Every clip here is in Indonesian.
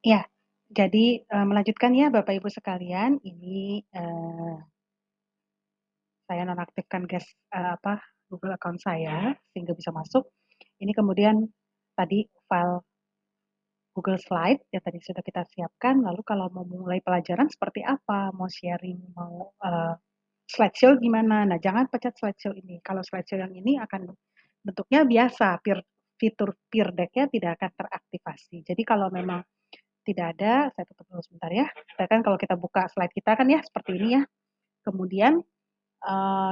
Ya, jadi, melanjutkan ya Bapak Ibu sekalian, ini, saya nonaktifkan Google account saya, sehingga bisa masuk. Ini kemudian tadi file Google Slide yang tadi sudah kita siapkan, lalu kalau mau mulai pelajaran seperti apa, mau sharing, mau, slideshow gimana. Nah, jangan pencet slideshow ini, kalau slideshow yang ini akan bentuknya biasa, fitur peer deck-nya tidak akan teraktivasi. Jadi kalau memang tidak ada, saya tutup dulu sebentar ya. Kan kalau kita buka slide kita kan ya seperti ini ya. Kemudian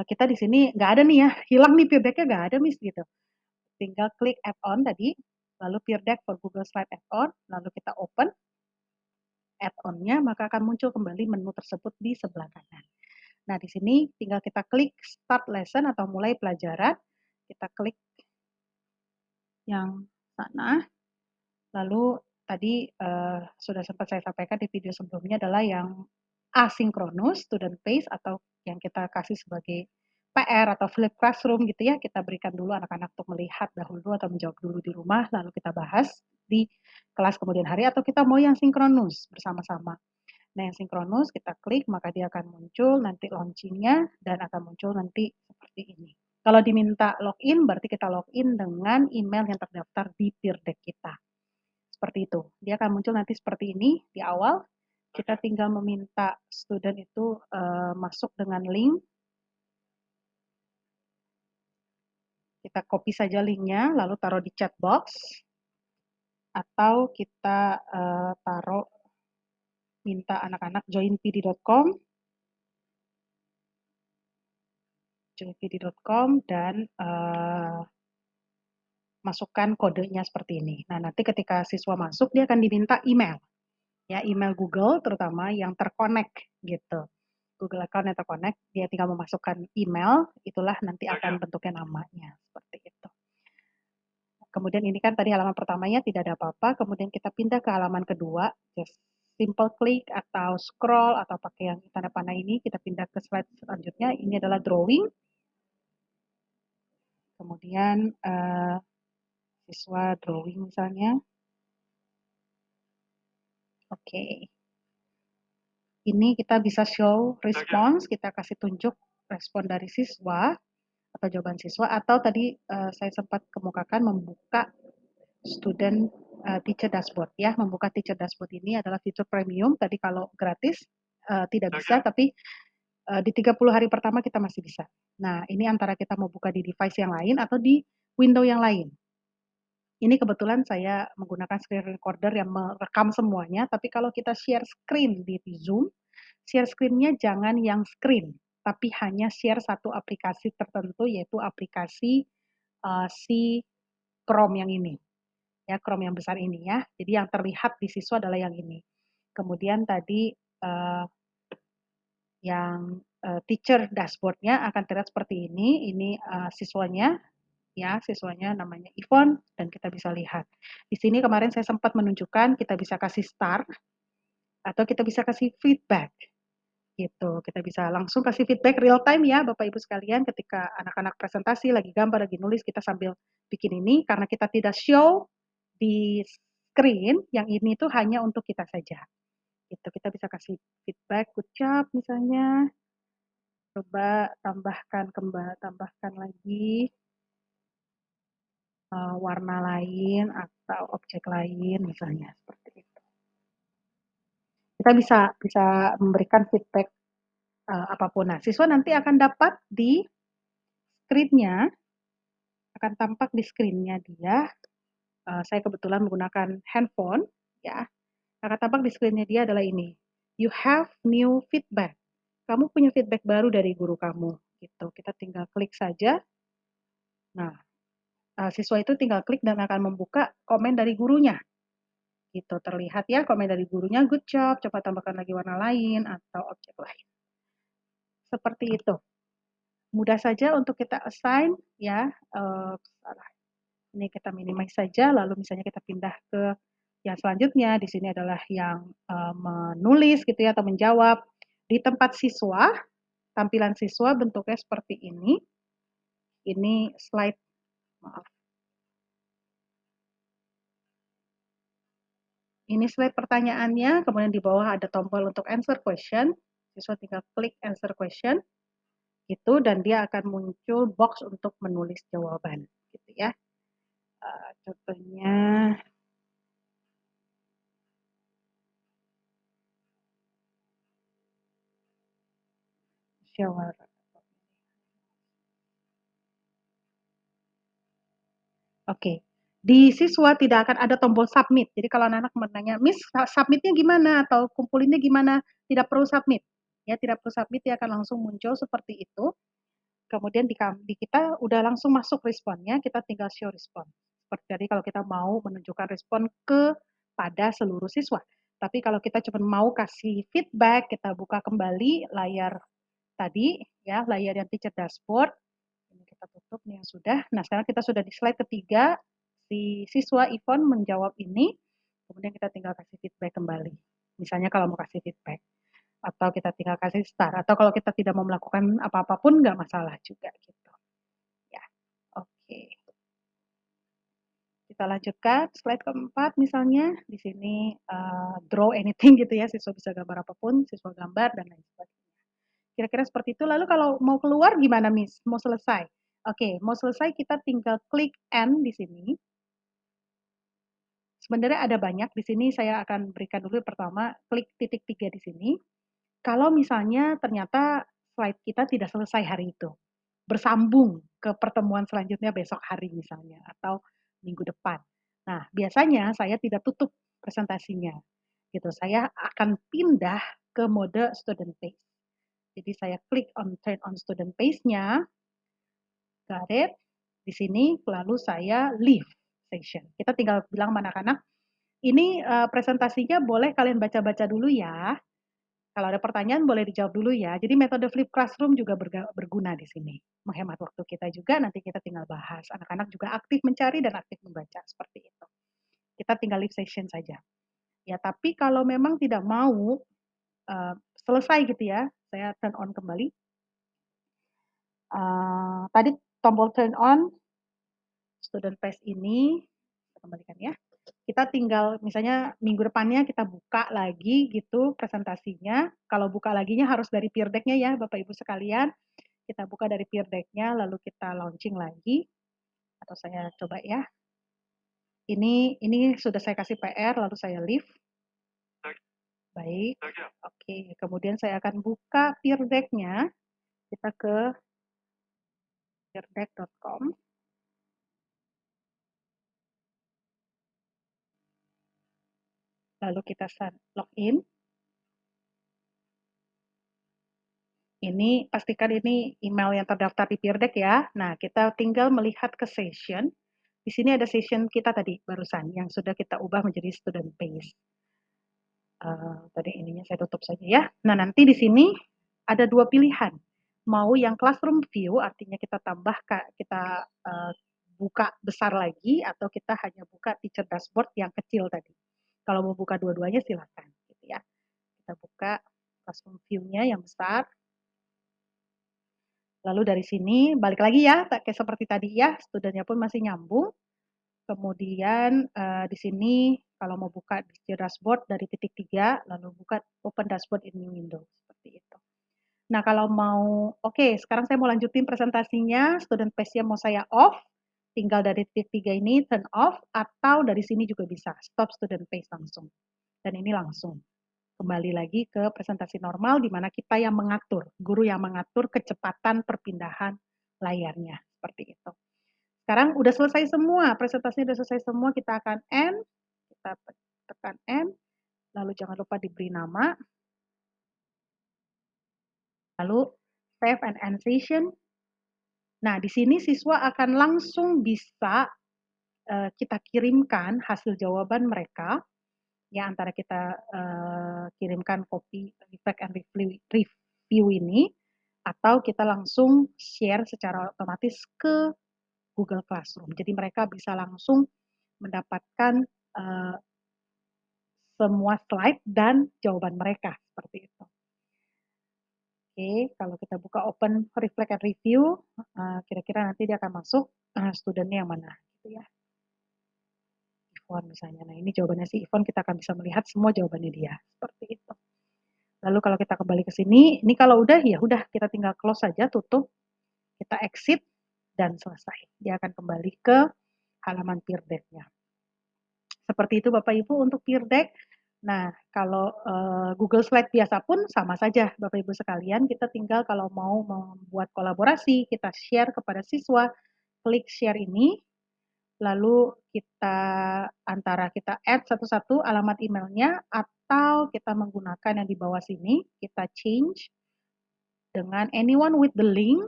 kita di sini nggak ada nih ya, hilang nih peer deck-nya nggak ada Miss gitu. Tinggal klik add-on tadi, lalu peer deck for Google Slide add-on, lalu kita open add-on-nya, maka akan muncul kembali menu tersebut di sebelah kanan. Nah, di sini tinggal kita klik start lesson atau mulai pelajaran, kita klik yang sana, lalu tadi sudah sempat saya sampaikan di video sebelumnya adalah yang asinkronus, student based, atau yang kita kasih sebagai PR atau flip classroom gitu ya, kita berikan dulu anak-anak untuk melihat dahulu atau menjawab dulu di rumah, lalu kita bahas di kelas kemudian hari, atau kita mau yang sinkronus bersama-sama. Nah, yang sinkronus kita klik, maka dia akan muncul nanti launching-nya dan akan muncul nanti seperti ini. Kalau diminta login, berarti kita login dengan email yang terdaftar di peer deck kita. Seperti itu. Dia akan muncul nanti seperti ini di awal. Kita tinggal meminta student itu masuk dengan link. Kita copy saja linknya, lalu taruh di chat box. Atau kita taruh, minta anak-anak join pd.com, dan masukkan kodenya seperti ini. Nah, nanti ketika siswa masuk, dia akan diminta email. Ya, email Google terutama yang terconnect gitu. Google account yang terconnect, dia tinggal memasukkan email, itulah nanti akan bentuknya namanya, seperti itu. Kemudian ini kan tadi halaman pertamanya tidak ada apa-apa, kemudian kita pindah ke halaman kedua, just simple click atau scroll atau pakai yang tanda panah ini, kita pindah ke slide selanjutnya, ini adalah drawing. Kemudian siswa drawing misalnya. Oke. Ini kita bisa show response, kita kasih tunjuk respon dari siswa atau jawaban siswa, atau tadi saya sempat kemukakan membuka student teacher dashboard ya. Membuka teacher dashboard ini adalah fitur premium. Tadi kalau gratis tidak bisa, tapi di 30 hari pertama kita masih bisa. Nah, ini antara kita mau buka di device yang lain atau di window yang lain. Ini kebetulan saya menggunakan screen recorder yang merekam semuanya, tapi kalau kita share screen di Zoom, share screen-nya jangan yang screen, tapi hanya share satu aplikasi tertentu, yaitu aplikasi si Chrome yang ini. Ya, Chrome yang besar ini ya. Jadi yang terlihat di siswa adalah yang ini. Kemudian tadi yang teacher dashboard-nya akan terlihat seperti ini. Ini siswanya, ya, siswanya namanya Ivon, dan kita bisa lihat. Di sini kemarin saya sempat menunjukkan kita bisa kasih star, atau kita bisa kasih feedback. Gitu, kita bisa langsung kasih feedback real time ya Bapak Ibu sekalian, ketika anak-anak presentasi, lagi gambar, lagi nulis, kita sambil bikin ini, karena kita tidak show di screen, yang ini tuh hanya untuk kita saja. Gitu, kita bisa kasih feedback, good job misalnya, coba tambahkan lagi warna lain atau objek lain misalnya, seperti itu. Kita bisa memberikan feedback apapun. Nah, siswa nanti akan dapat di screen-nya, akan tampak di screen-nya dia. Saya kebetulan menggunakan handphone, ya. Akan tampak di screen-nya dia adalah ini. You have new feedback. Kamu punya feedback baru dari guru kamu. Gitu. Kita tinggal klik saja. Nah, siswa itu tinggal klik dan akan membuka komen dari gurunya. Gitu, terlihat ya komen dari gurunya, good job, coba tambahkan lagi warna lain atau objek lain. Seperti itu. Mudah saja untuk kita assign ya. Ini kita minimize saja, lalu misalnya kita pindah ke yang selanjutnya. Di sini adalah yang menulis gitu ya, atau menjawab. Di tempat siswa, tampilan siswa bentuknya seperti ini. Ini slide, maaf. Ini slide pertanyaannya, kemudian di bawah ada tombol untuk answer question. Siswa tinggal klik answer question, gitu, dan dia akan muncul box untuk menulis jawaban, gitu ya. Contohnya, shower. Oke, di siswa tidak akan ada tombol submit. Jadi kalau anak-anak menanya, Miss submitnya gimana atau kumpulinnya gimana? Tidak perlu submit. Ya, tidak perlu submit, dia akan langsung muncul seperti itu. Kemudian di kita udah langsung masuk responnya, kita tinggal show respon. Seperti tadi kalau kita mau menunjukkan respon kepada seluruh siswa. Tapi kalau kita cuma mau kasih feedback, kita buka kembali layar tadi, ya layar yang teacher dashboard. Ini kita tutup nih yang sudah. Nah sekarang kita sudah di slide ketiga, si siswa Ivon menjawab ini, kemudian kita tinggal kasih feedback kembali. Misalnya kalau mau kasih feedback atau kita tinggal kasih star, atau kalau kita tidak mau melakukan apa-apa pun nggak masalah juga gitu. Ya, oke. Kita lanjutkan slide keempat misalnya di sini draw anything gitu ya, siswa bisa gambar apapun, siswa gambar dan lain sebagainya. Kira-kira seperti itu. Lalu kalau mau keluar gimana, Miss? Mau selesai? Oke, mau selesai kita tinggal klik end di sini. Sebenarnya ada banyak di sini, saya akan berikan dulu pertama, klik titik 3 di sini. Kalau misalnya ternyata slide kita tidak selesai hari itu, bersambung ke pertemuan selanjutnya besok hari misalnya, atau minggu depan. Nah, biasanya saya tidak tutup presentasinya. Gitu. Saya akan pindah ke mode student pace. Jadi saya klik on turn on student pace-nya, got it. Di sini lalu saya leave session. Kita tinggal bilang sama anak-anak, ini presentasinya boleh kalian baca-baca dulu ya. Kalau ada pertanyaan boleh dijawab dulu ya. Jadi metode flip classroom juga berguna di sini. Menghemat waktu kita juga, nanti kita tinggal bahas. Anak-anak juga aktif mencari dan aktif membaca, seperti itu. Kita tinggal leave session saja. Ya, tapi kalau memang tidak mau selesai gitu ya, saya turn on kembali. Tadi tombol turn on, student pace ini, kita kembalikan ya. Kita tinggal misalnya minggu depannya kita buka lagi gitu presentasinya. Kalau buka laginya harus dari peer deck-nya ya Bapak Ibu sekalian. Kita buka dari peer deck-nya lalu kita launching lagi. Atau saya coba ya. Ini sudah saya kasih PR lalu saya leave. Baik. Oke, kemudian saya akan buka peer deck-nya. Kita ke peerdeck.com. Lalu kita login. Ini pastikan ini email yang terdaftar di peer deck ya. Nah, kita tinggal melihat ke session. Di sini ada session kita tadi barusan yang sudah kita ubah menjadi student pace. Tadi ininya saya tutup saja ya. Nah, nanti di sini ada dua pilihan. Mau yang classroom view, artinya kita tambah, kita buka besar lagi, atau kita hanya buka teacher dashboard yang kecil tadi. Kalau mau buka dua-duanya silakan. Gitu ya. Kita buka classroom view-nya yang besar. Lalu dari sini balik lagi ya, kayak seperti tadi ya, studentnya pun masih nyambung. Kemudian di sini kalau mau buka di dashboard dari titik 3, lalu buka open dashboard in new window, seperti itu. Nah kalau mau, oke, sekarang saya mau lanjutin presentasinya, student pace-nya mau saya off, tinggal dari titik 3 ini turn off, atau dari sini juga bisa, stop student pace langsung. Dan ini langsung kembali lagi ke presentasi normal di mana kita yang mengatur, guru yang mengatur kecepatan perpindahan layarnya, seperti itu. Sekarang udah selesai semua, presentasinya udah selesai semua, kita akan end, kita tekan end, lalu jangan lupa diberi nama, lalu save and end session. Nah, di sini siswa akan langsung bisa kita kirimkan hasil jawaban mereka, ya antara kita kirimkan copy feedback and review ini, atau kita langsung share secara otomatis ke Google Classroom. Jadi mereka bisa langsung mendapatkan semua slide dan jawaban mereka seperti itu. Oke, kalau kita buka open reflect and review, kira-kira nanti dia akan masuk studennya yang mana, gitu ya. Ivon misalnya. Nah, ini jawabannya si Ivon, kita akan bisa melihat semua jawabannya dia, seperti itu. Lalu kalau kita kembali ke sini, ini kalau udah, ya udah kita tinggal close saja, tutup, kita exit, dan selesai. Dia akan kembali ke halaman Peer Deck-nya. Seperti itu Bapak Ibu untuk Peer Deck. Nah, kalau Google Slide biasa pun sama saja Bapak Ibu sekalian, kita tinggal kalau mau membuat kolaborasi, kita share kepada siswa, klik share ini, lalu kita antara kita add satu-satu alamat emailnya, atau kita menggunakan yang di bawah sini, kita change dengan anyone with the link,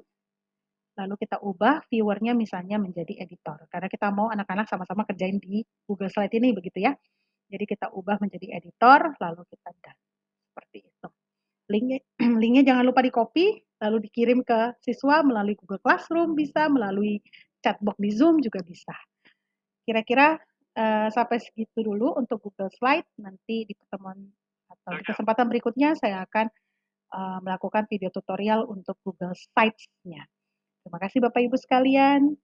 lalu kita ubah viewernya misalnya menjadi editor. Karena kita mau anak-anak sama-sama kerjain di Google Slide ini, begitu ya. Jadi kita ubah menjadi editor, lalu kita done. Seperti itu. Linknya, linknya jangan lupa di copy, lalu dikirim ke siswa melalui Google Classroom, bisa melalui chatbox di Zoom juga bisa. Kira-kira sampai segitu dulu untuk Google Slide. Nanti di pertemuan atau di kesempatan berikutnya saya akan melakukan video tutorial untuk Google Sites-nya. Terima kasih Bapak Ibu sekalian.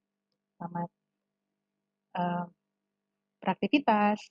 Selamat beraktivitas.